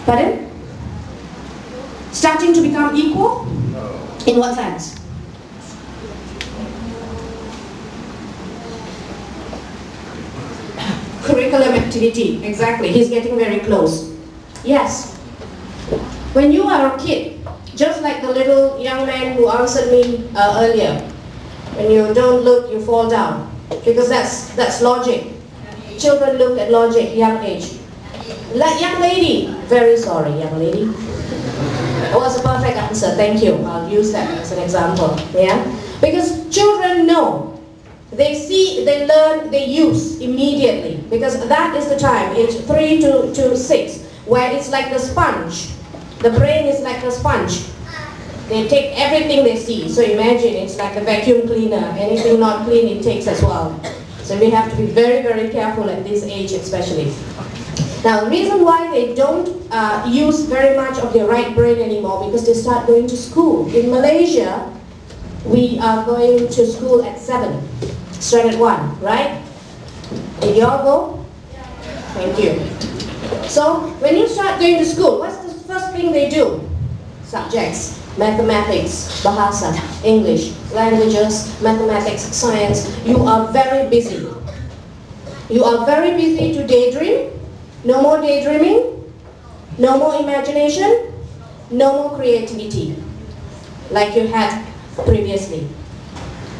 Pardon? Starting to become equal? In what sense? Curriculum activity, exactly. He's getting very close. Yes. When you are a kid, just like the little young man who answered me earlier, when you don't look, you fall down. Because that's logic. Children look at logic, young age. Young lady, very sorry, young lady. It was a perfect answer, thank you. I'll use that as an example. Yeah? Because children know. They see, they learn, they use immediately. Because that is the time, age 3 to 6, where it's like the sponge. The brain is like a sponge. They take everything they see. So imagine it's like a vacuum cleaner. Anything not clean, it takes as well. So we have to be very, very careful at this age especially. Now, the reason why they don't use very much of their right brain anymore, because they start going to school. In Malaysia, we are going to school at 7, start at 1, right? Did you all go? Thank you. So, when you start going to school, what's the first thing they do? Subjects. Mathematics, bahasa, English, languages, mathematics, science. You are very busy. You are very busy to daydream. No more daydreaming. No more imagination. No more creativity like you had previously.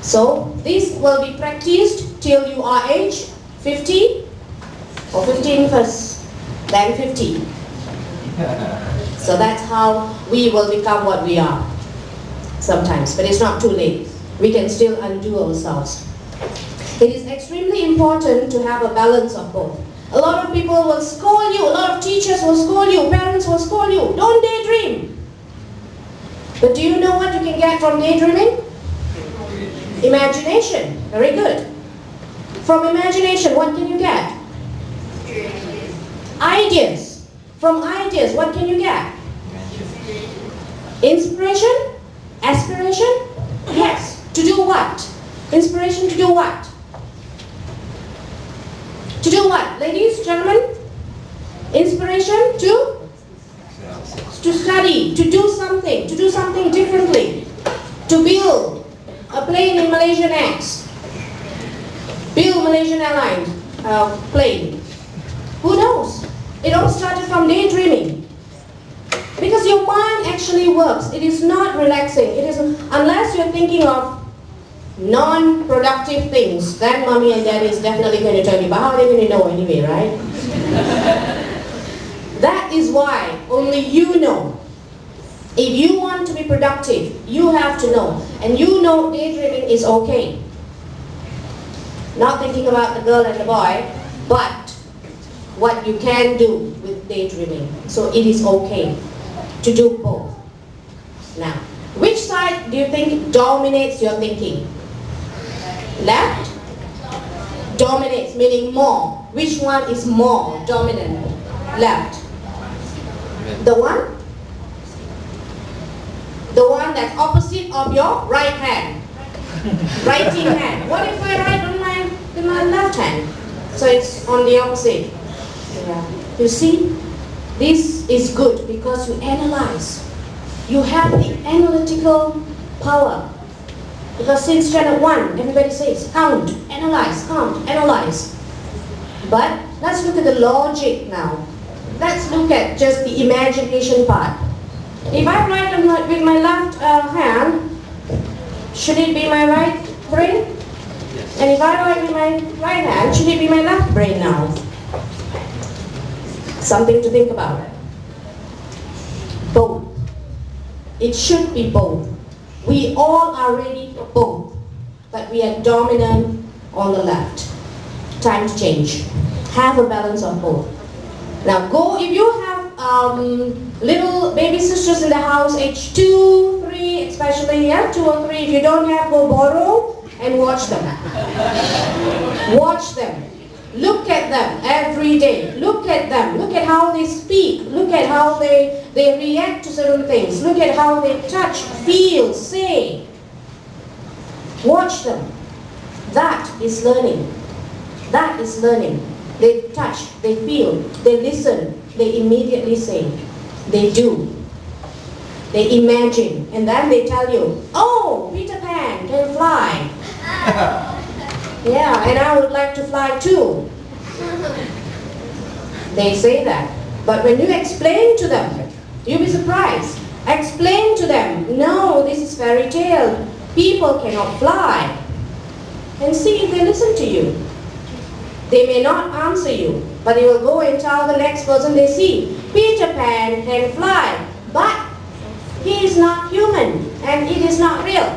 So this will be practiced till you are age 50 or 15 first, then 50. So that's how we will become what we are sometimes, but it's not too late. We can still undo ourselves. It is extremely important to have a balance of both. A lot of people will scold you, a lot of teachers will scold you, parents will scold you. Don't daydream. But do you know what you can get from daydreaming? Imagination. Very good. From imagination, what can you get? Ideas. From ideas, what can you get? Inspiration? Aspiration? Yes. To do what? Inspiration to do what? To do what? Ladies, gentlemen? Inspiration to study, to do something differently. To build a plane in Malaysian X. Build Malaysian Airlines plane. Who knows? It all started from daydreaming. Because your mind actually works. It is not relaxing. It is, unless you're thinking of non-productive things, then mommy and daddy is definitely going to tell you, but how are they going to know anyway, right? That is why only you know. If you want to be productive, you have to know. And you know daydreaming is okay. Not thinking about the girl and the boy, but what you can do with daydreaming. So it is okay to do both. Now, which side do you think dominates your thinking? Left? Dominates, meaning more. Which one is more dominant? Left. The one? The one that's opposite of your right hand. Writing hand. What if I write on my left hand? So it's on the opposite. Yeah. You see, this is good because you analyze. You have the analytical power. Because since standard 1, everybody says count, analyze, count, analyze. But let's look at the logic now. Let's look at just the imagination part. If I write with my left hand, should it be my right brain? And if I write with my right hand, should it be my left brain now? Something to think about. Both. It should be both. We all are ready for both, but we are dominant on the left. Time to change. Have a balance of both. Now go, if you have little baby sisters in the house, age 2, 3, especially, yeah, 2 or 3, if you don't have, go borrow and watch them. Watch them. Look at them every day. Look at them. Look at how they speak. Look at how they react to certain things. Look at how they touch, feel, say. Watch them. That is learning. That is learning. They touch, they feel, they listen, they immediately say. They do. They imagine, and then they tell you, oh, Peter Pan can fly. Yeah, and I would like to fly too. They say that. But when you explain to them, you'll be surprised. Explain to them, no, this is fairy tale. People cannot fly. And see if they listen to you. They may not answer you, but they will go and tell the next person they see, Peter Pan can fly, but he is not human and it is not real.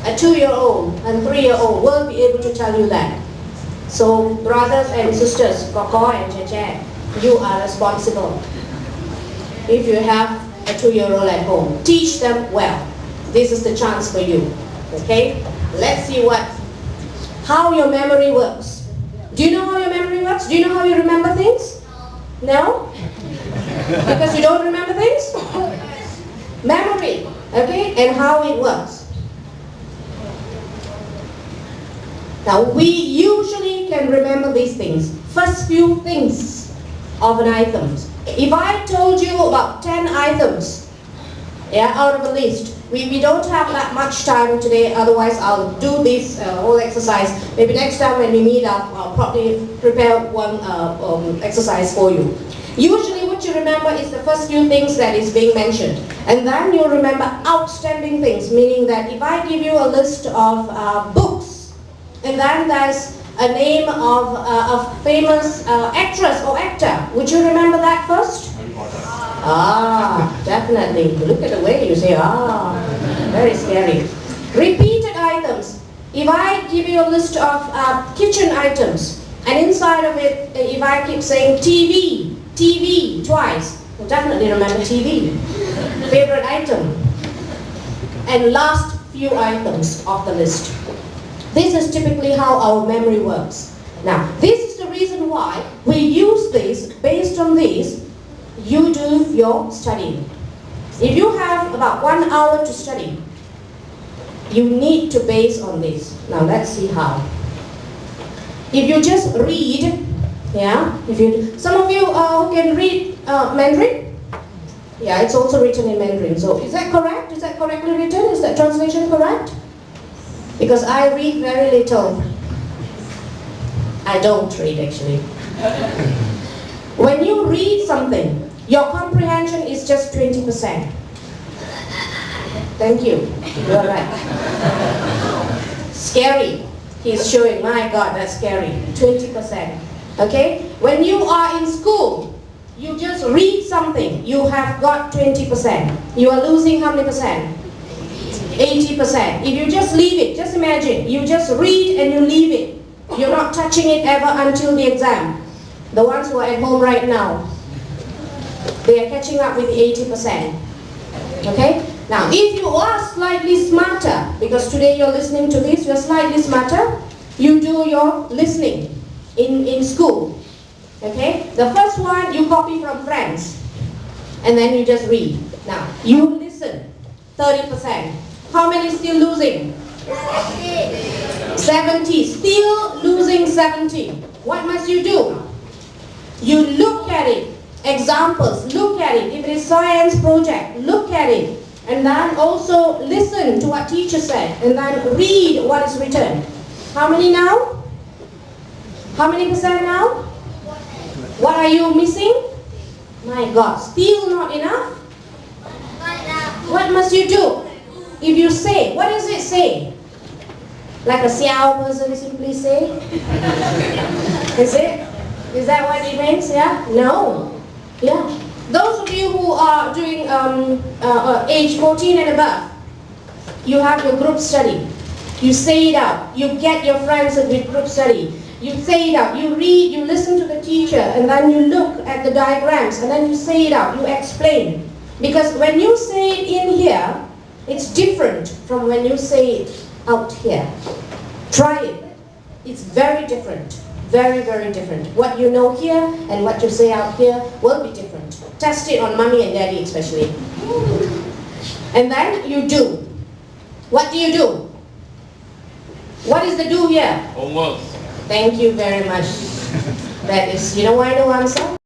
A 2-year-old and 3-year-old will be able to tell you that. So brothers and sisters, Koko and Cheche, you are responsible. If you have a 2-year-old at home, teach them well. This is the chance for you. Okay? Let's see how your memory works. Do you know how your memory works? Do you know how you remember things? No? Because you don't remember things? Memory, okay? And how it works. Now, we usually can remember these things. First few things of an item. If I told you about 10 items, out of a list, we don't have that much time today, otherwise I'll do this whole exercise. Maybe next time when we meet up, I'll probably prepare one exercise for you. Usually what you remember is the first few things that is being mentioned. And then you'll remember outstanding things, meaning that if I give you a list of books, and then there's a name of a famous actress or actor, would you remember that first? Definitely. Look at the way you say, very scary. Repeated items. If I give you a list of kitchen items, and inside of it, if I keep saying TV twice, you'll definitely remember TV. Favorite item. And last few items of the list. This is typically how our memory works. Now, this is the reason why we use this. Based on this, you do your studying. If you have about 1 hour to study, you need to base on this. Now let's see how. If you just read, some of you who can read Mandarin? Yeah, it's also written in Mandarin. So is that correct? Is that correctly written? Is that translation correct? Because I read very little. I don't read actually. When you read something, your comprehension is just 20%. Thank you. You're right. Scary. He's showing, my God, that's scary. 20%. Okay? When you are in school, you just read something, you have got 20%. You are losing how many percent? 80%. If you just leave it, just imagine, you just read and you leave it. You're not touching it ever until the exam. The ones who are at home right now, they are catching up with the 80%. Okay? Now, if you are slightly smarter, because today you're listening to this, you're slightly smarter, you do your listening in school. Okay? The first one, you copy from friends. And then you just read. Now, you listen. 30%. How many still losing? 70. Still losing 70. What must you do? You look at it. Examples. Look at it. If it is science project, look at it. And then also listen to what teacher said. And then read what is written. How many now? How many percent now? What are you missing? My God, still not enough? What must you do? If you say, what does it say? Like a Xiao person simply say? Is it? Is that what it means? Yeah? No. Yeah. Those of you who are doing age 14 and above, you have your group study. You say it out. You get your friends with group study. You say it out. You read, you listen to the teacher, and then you look at the diagrams, and then you say it out. You explain. Because when you say it in here, it's different from when you say it out here. Try it. It's very different. Very, very different. What you know here and what you say out here will be different. Test it on mommy and daddy especially. And then you do. What do you do? What is the do here? Homework. Thank you very much. That is, you know why no answer?